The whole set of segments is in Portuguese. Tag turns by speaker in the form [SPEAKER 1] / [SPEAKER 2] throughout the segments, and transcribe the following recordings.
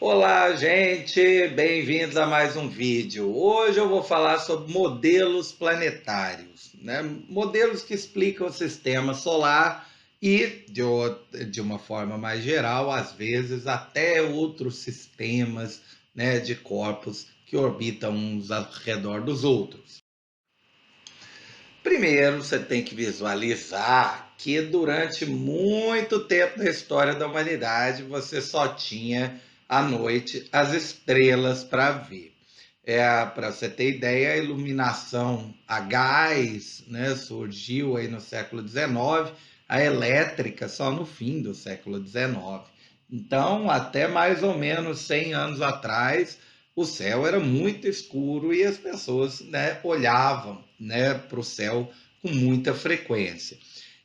[SPEAKER 1] Olá, gente! Bem-vindos a mais um vídeo. Hoje eu vou falar sobre modelos planetários, né? Modelos que explicam o sistema solar e, de uma forma mais geral, às vezes até outros sistemas, né, de corpos que orbitam uns ao redor dos outros. Primeiro, você tem que visualizar que durante muito tempo na história da humanidade você só tinha à noite as estrelas para ver. Para você ter ideia, a iluminação a gás, né, surgiu aí no século XIX, a elétrica só no fim do século XIX. Então, até mais ou menos 100 anos atrás, o céu era muito escuro e as pessoas, né, olhavam, né, para o céu com muita frequência.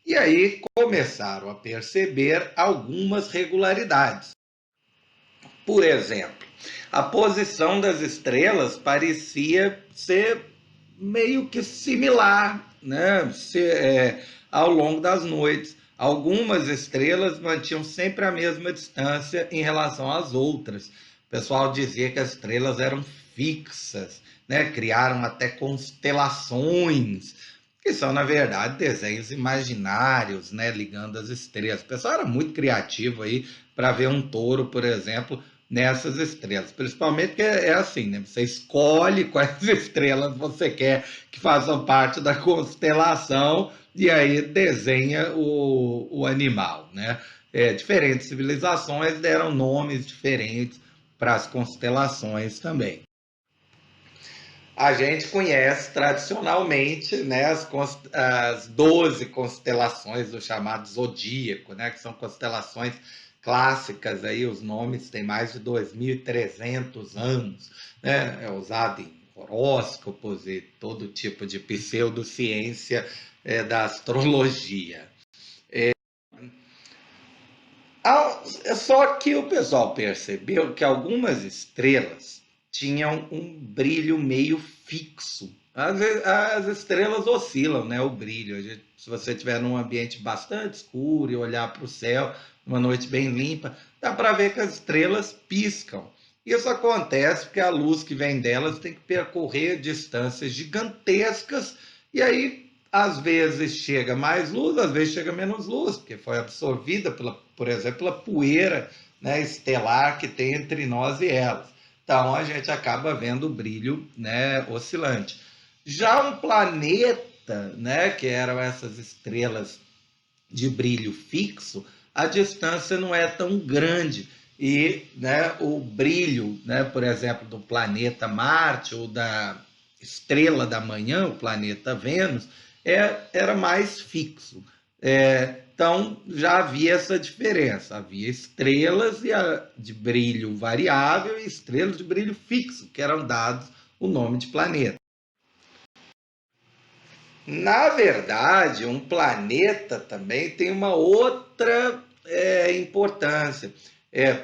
[SPEAKER 1] E aí começaram a perceber algumas regularidades. Por exemplo, a posição das estrelas parecia ser meio que similar, né? Ao longo das noites. Algumas estrelas mantinham sempre a mesma distância em relação às outras. O pessoal dizia que as estrelas eram fixas, né? Criaram até constelações, que são, na verdade, desenhos imaginários, né? Ligando as estrelas. O pessoal era muito criativo aí para ver um touro, por exemplo, nessas estrelas. Principalmente que é assim, né? Você escolhe quais estrelas você quer que façam parte da constelação e aí desenha o animal, né? Diferentes civilizações deram nomes diferentes para as constelações também. A gente conhece tradicionalmente, né, as 12 constelações do chamado zodíaco, né, que são constelações clássicas, aí, os nomes têm mais de 2.300 anos, né, é usado em horóscopos e todo tipo de pseudociência da astrologia. Só que o pessoal percebeu que algumas estrelas tinham um brilho meio fixo. As estrelas oscilam, né? O brilho. Se você estiver num ambiente bastante escuro e olhar para o céu, uma noite bem limpa, dá para ver que as estrelas piscam. Isso acontece porque a luz que vem delas tem que percorrer distâncias gigantescas e aí às vezes chega mais luz, às vezes chega menos luz, porque foi absorvida, por exemplo, pela poeira, né, estelar que tem entre nós e elas. Então a gente acaba vendo o brilho, né, oscilante. Já um planeta, né, que eram essas estrelas de brilho fixo, a distância não é tão grande. E, né, o brilho, né, por exemplo, do planeta Marte ou da estrela da manhã, o planeta Vênus, era mais fixo. Então já havia essa diferença. Havia estrelas de brilho variável e estrelas de brilho fixo, que eram dados o nome de planeta. Na verdade, um planeta também tem uma outra importância.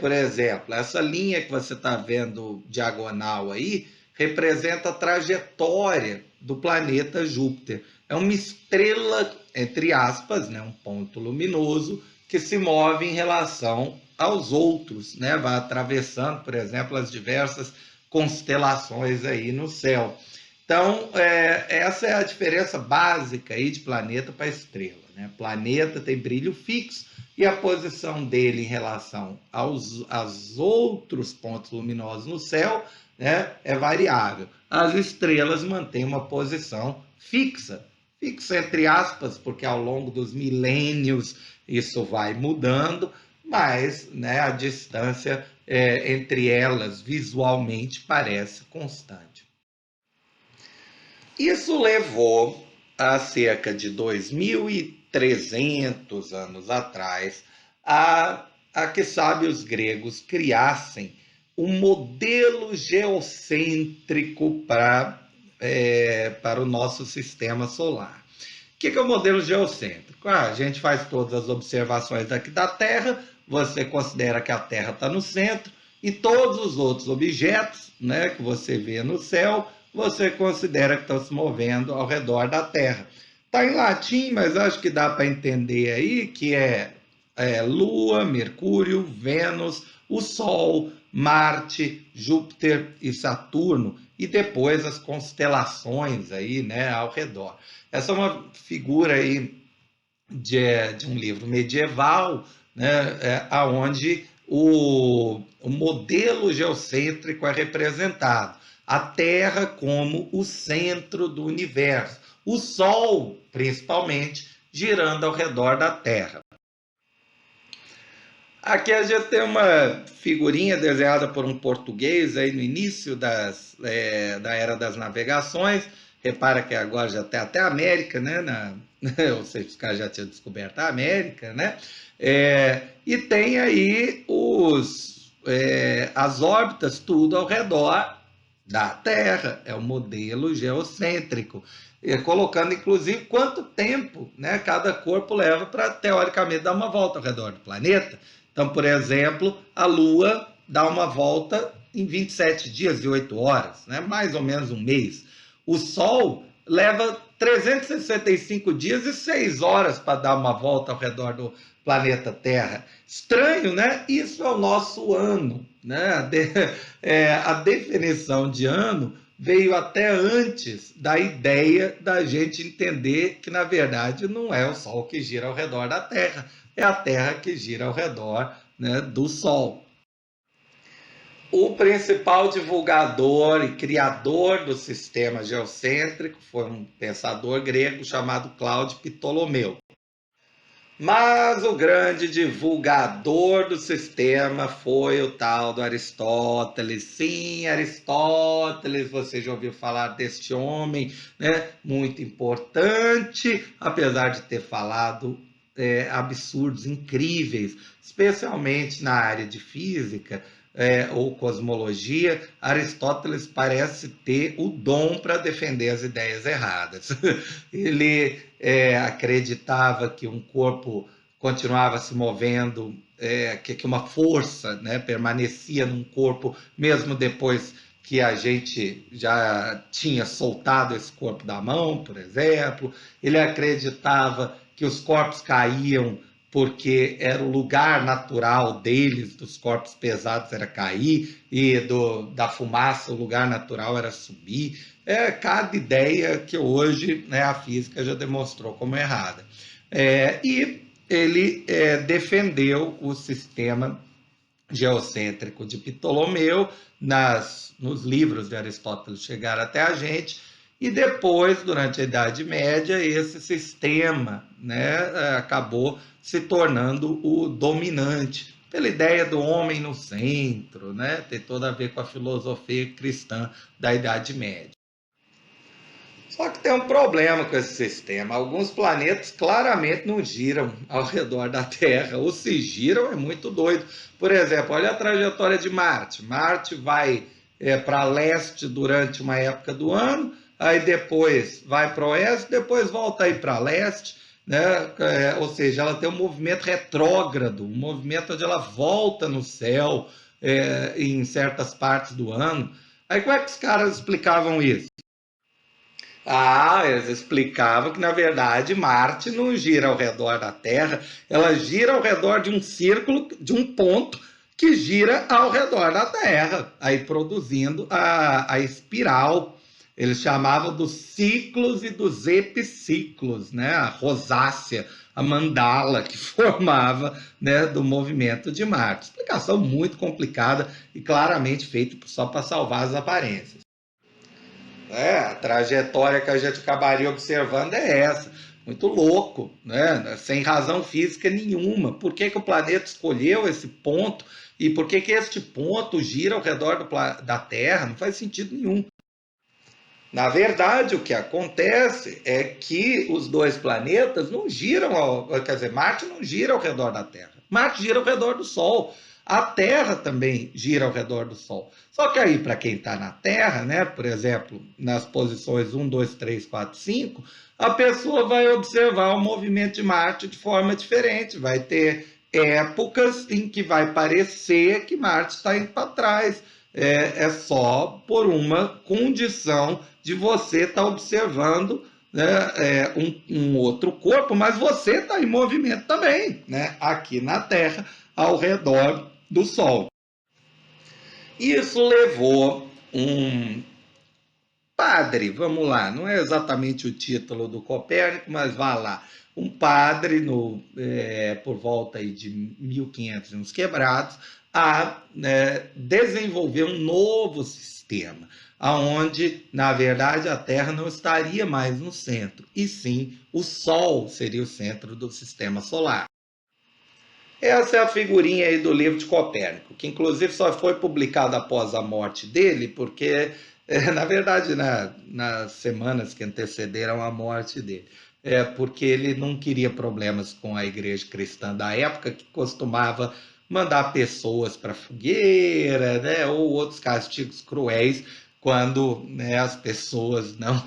[SPEAKER 1] Por exemplo, essa linha que você está vendo diagonal aí representa a trajetória do planeta Júpiter. É uma estrela, entre aspas, né, um ponto luminoso que se move em relação aos outros, né? Vai atravessando, por exemplo, as diversas constelações aí no céu. Então, essa é a diferença básica aí de planeta para estrela, né? Planeta tem brilho fixo e a posição dele em relação aos outros pontos luminosos no céu, né, é variável. As estrelas mantêm uma posição fixa, fixa entre aspas, porque ao longo dos milênios isso vai mudando, mas, né, a distância entre elas visualmente parece constante. Isso levou a cerca de 2.300 anos atrás a que sábios gregos criassem um modelo geocêntrico para o nosso sistema solar. O que é o modelo geocêntrico? A gente faz todas as observações daqui da Terra, você considera que a Terra está no centro, e todos os outros objetos, né, que você vê no céu, você considera que estão se movendo ao redor da Terra. Está em latim, mas acho que dá para entender aí que é Lua, Mercúrio, Vênus, o Sol, Marte, Júpiter e Saturno, e depois as constelações aí, né, ao redor. Essa é uma figura aí de um livro medieval, né, onde o modelo geocêntrico é representado. A Terra como o centro do universo. O Sol, principalmente, girando ao redor da Terra. Aqui a gente tem uma figurinha desenhada por um português aí no início da era das navegações. Repara que agora já tem até a América, né? Ou seja, os caras já tinham descoberto a América, né? E tem aí as órbitas tudo ao redor da Terra. É o modelo geocêntrico. Colocando, inclusive, quanto tempo, né, cada corpo leva para, teoricamente, dar uma volta ao redor do planeta. Então, por exemplo, a Lua dá uma volta em 27 dias e 8 horas, né? Mais ou menos um mês. O Sol leva 365 dias e 6 horas para dar uma volta ao redor do planeta Terra. Estranho, né? Isso é o nosso ano, né? A definição de ano veio até antes da ideia da gente entender que, na verdade, não é o Sol que gira ao redor da Terra, é a Terra que gira ao redor, né, do Sol. O principal divulgador e criador do sistema geocêntrico foi um pensador grego chamado Cláudio Ptolomeu. Mas o grande divulgador do sistema foi o tal do Aristóteles. Sim, Aristóteles, você já ouviu falar deste homem, né? Muito importante, apesar de ter falado absurdos incríveis, especialmente na área de física ou cosmologia. Aristóteles parece ter o dom para defender as ideias erradas. Ele acreditava que um corpo continuava se movendo, que uma força, né, permanecia num corpo mesmo depois que a gente já tinha soltado esse corpo da mão, por exemplo. Ele acreditava que os corpos caíam porque era o lugar natural deles, dos corpos pesados era cair, e da fumaça o lugar natural era subir. Cada ideia que hoje, né, a física já demonstrou como errada. E ele defendeu o sistema geocêntrico de Ptolomeu, nos livros de Aristóteles chegaram até a gente, e depois, durante a Idade Média, esse sistema, né, acabou se tornando o dominante, pela ideia do homem no centro, né, tem tudo a ver com a filosofia cristã da Idade Média. Só que tem um problema com esse sistema. Alguns planetas claramente não giram ao redor da Terra, ou se giram é muito doido. Por exemplo, olha a trajetória de Marte. Marte vai para leste durante uma época do ano, aí depois vai para o oeste, depois volta aí para leste, né? Ou seja, ela tem um movimento retrógrado, um movimento onde ela volta no céu em certas partes do ano. Aí como é que os caras explicavam isso? Eles explicavam que, na verdade, Marte não gira ao redor da Terra, ela gira ao redor de um círculo, de um ponto que gira ao redor da Terra, aí produzindo a espiral. Eles chamavam dos ciclos e dos epiciclos, né? A rosácea, a mandala que formava, né, do movimento de Marte. Explicação muito complicada e claramente feita só para salvar as aparências. A trajetória que a gente acabaria observando é essa. Muito louco, né? Sem razão física nenhuma. Por que o planeta escolheu esse ponto e por que este ponto gira ao redor da Terra? Não faz sentido nenhum. Na verdade, o que acontece é que os dois planetas não giram, quer dizer, Marte não gira ao redor da Terra. Marte gira ao redor do Sol. A Terra também gira ao redor do Sol. Só que aí, para quem está na Terra, né, por exemplo, nas posições 1, 2, 3, 4, 5, a pessoa vai observar o movimento de Marte de forma diferente. Vai ter épocas em que vai parecer que Marte está indo para trás. É só por uma condição de você estar observando, né, um outro corpo, mas você está em movimento também, né, aqui na Terra, ao redor do Sol. Isso levou um padre, vamos lá, não é exatamente o título do Copérnico, mas vá lá, um padre por volta aí de 1500 e uns quebrados, a desenvolver um novo sistema, aonde, na verdade, a Terra não estaria mais no centro, e sim o Sol seria o centro do sistema solar. Essa é a figurinha aí do livro de Copérnico, que inclusive só foi publicado após a morte dele, porque, na verdade, nas semanas que antecederam a morte dele, porque ele não queria problemas com a igreja cristã da época, que costumava mandar pessoas para fogueira, né, ou outros castigos cruéis, quando, né, as pessoas não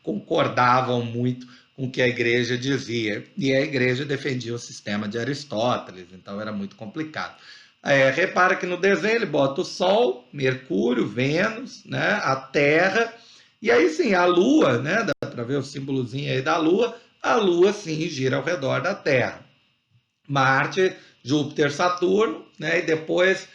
[SPEAKER 1] concordavam muito com o que a igreja dizia. E a igreja defendia o sistema de Aristóteles, então era muito complicado. Repara que no desenho ele bota o Sol, Mercúrio, Vênus, né, a Terra, e aí sim, a Lua, né, dá para ver o símbolozinho aí da Lua, a Lua sim gira ao redor da Terra. Marte, Júpiter, Saturno, né? E depois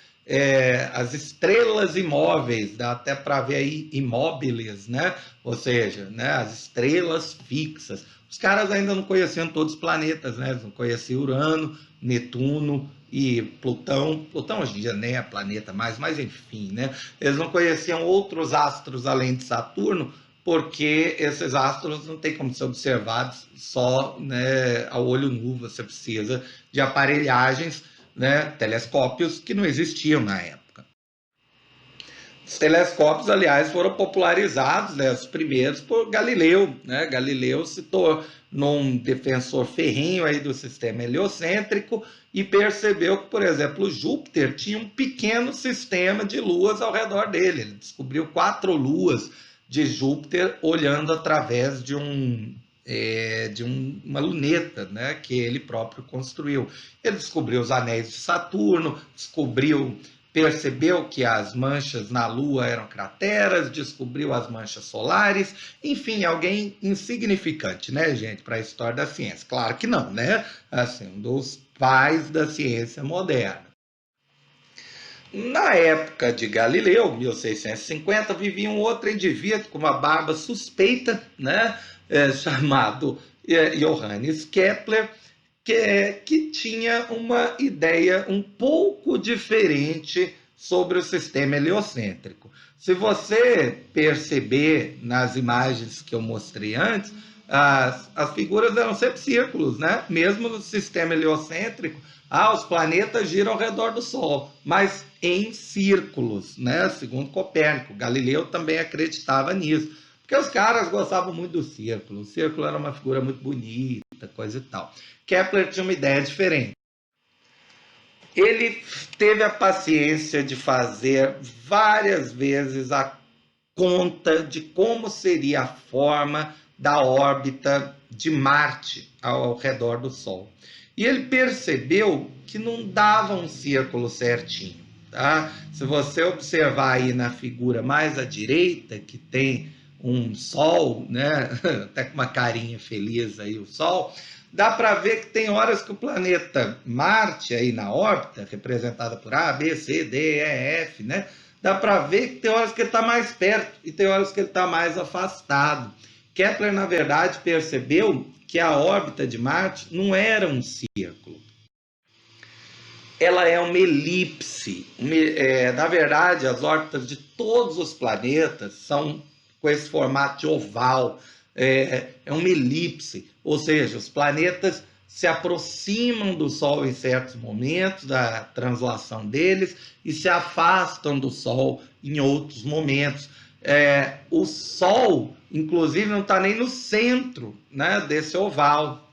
[SPEAKER 1] as estrelas imóveis, dá até para ver aí imóveis, né? Ou seja, né, as estrelas fixas. Os caras ainda não conheciam todos os planetas, né? Eles não conheciam Urano, Netuno e Plutão. Plutão hoje em dia nem é planeta mais, mas enfim, né? Eles não conheciam outros astros além de Saturno, porque esses astros não têm como ser observados só, né, ao olho nu, você precisa de aparelhagens, né, telescópios que não existiam na época. Os telescópios, aliás, foram popularizados, né, os primeiros por Galileu, né? Galileu se tornou um defensor ferrenho aí do sistema heliocêntrico e percebeu que, por exemplo, Júpiter tinha um pequeno sistema de luas ao redor dele. Ele descobriu 4 luas de Júpiter olhando através uma luneta, né, que ele próprio construiu. Ele descobriu os anéis de Saturno, percebeu que as manchas na Lua eram crateras, descobriu as manchas solares, enfim, alguém insignificante, né, gente, para a história da ciência. Claro que não, né? Assim, um dos pais da ciência moderna. Na época de Galileu, 1650, vivia um outro indivíduo com uma barba suspeita, né, chamado Johannes Kepler, que tinha uma ideia um pouco diferente sobre o sistema heliocêntrico. Se você perceber nas imagens que eu mostrei antes, as figuras eram sempre círculos, né? Mesmo no sistema heliocêntrico, os planetas giram ao redor do Sol, mas em círculos, né? Segundo Copérnico. Galileu também acreditava nisso, porque os caras gostavam muito do círculo. O círculo era uma figura muito bonita, coisa e tal. Kepler tinha uma ideia diferente. Ele teve a paciência de fazer várias vezes a conta de como seria a forma da órbita de Marte ao redor do Sol. E ele percebeu que não dava um círculo certinho. Tá? Se você observar aí na figura mais à direita, que tem um Sol, né? Até com uma carinha feliz aí o Sol, dá para ver que tem horas que o planeta Marte aí na órbita, representada por A, B, C, D, E, F, né? Dá para ver que tem horas que ele está mais perto e tem horas que ele está mais afastado. Kepler, na verdade, percebeu que a órbita de Marte não era um círculo. Ela é uma elipse. Na verdade, as órbitas de todos os planetas são com esse formato de oval. É uma elipse, ou seja, os planetas se aproximam do Sol em certos momentos da translação deles e se afastam do Sol em outros momentos. O Sol, inclusive, não está nem no centro, né, desse oval.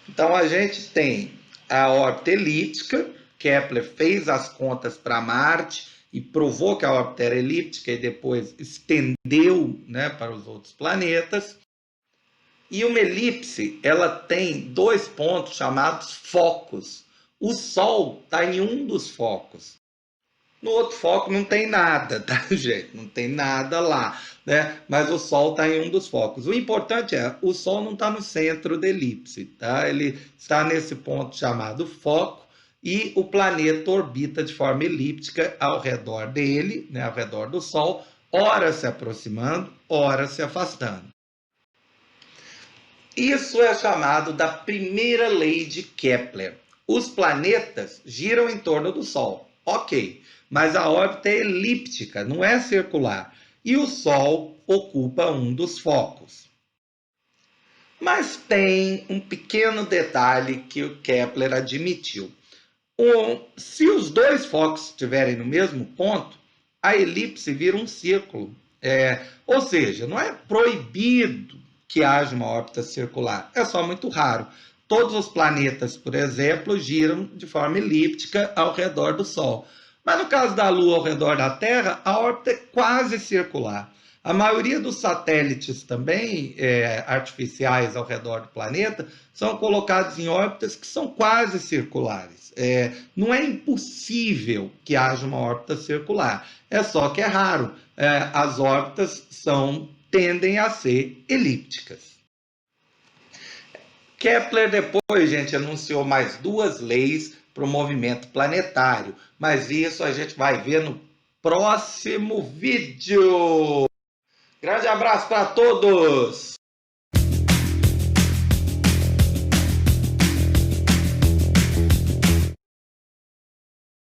[SPEAKER 1] Então a gente tem a órbita elíptica. Kepler fez as contas para Marte e provou que a órbita era elíptica e depois estendeu, né, para os outros planetas. E uma elipse, ela tem 2 pontos chamados focos. O Sol está em um dos focos. No outro foco não tem nada, tá, gente? Não tem nada lá, né? Mas o Sol está em um dos focos. O importante é, o Sol não está no centro da elipse, tá? Ele está nesse ponto chamado foco, e o planeta orbita de forma elíptica ao redor dele, né, ao redor do Sol, ora se aproximando, ora se afastando. Isso é chamado da primeira lei de Kepler. Os planetas giram em torno do Sol, ok, mas a órbita é elíptica, não é circular, e o Sol ocupa um dos focos. Mas tem um pequeno detalhe que o Kepler admitiu. Se os dois focos estiverem no mesmo ponto, a elipse vira um círculo. Ou seja, não é proibido que haja uma órbita circular, é só muito raro. Todos os planetas, por exemplo, giram de forma elíptica ao redor do Sol. Mas no caso da Lua ao redor da Terra, a órbita é quase circular. A maioria dos satélites também artificiais ao redor do planeta são colocados em órbitas que são quase circulares. Não é impossível que haja uma órbita circular, é só que é raro. As órbitas tendem a ser elípticas. Kepler depois, gente, anunciou mais 2 leis para o movimento planetário, mas isso a gente vai ver no próximo vídeo. Grande abraço para todos!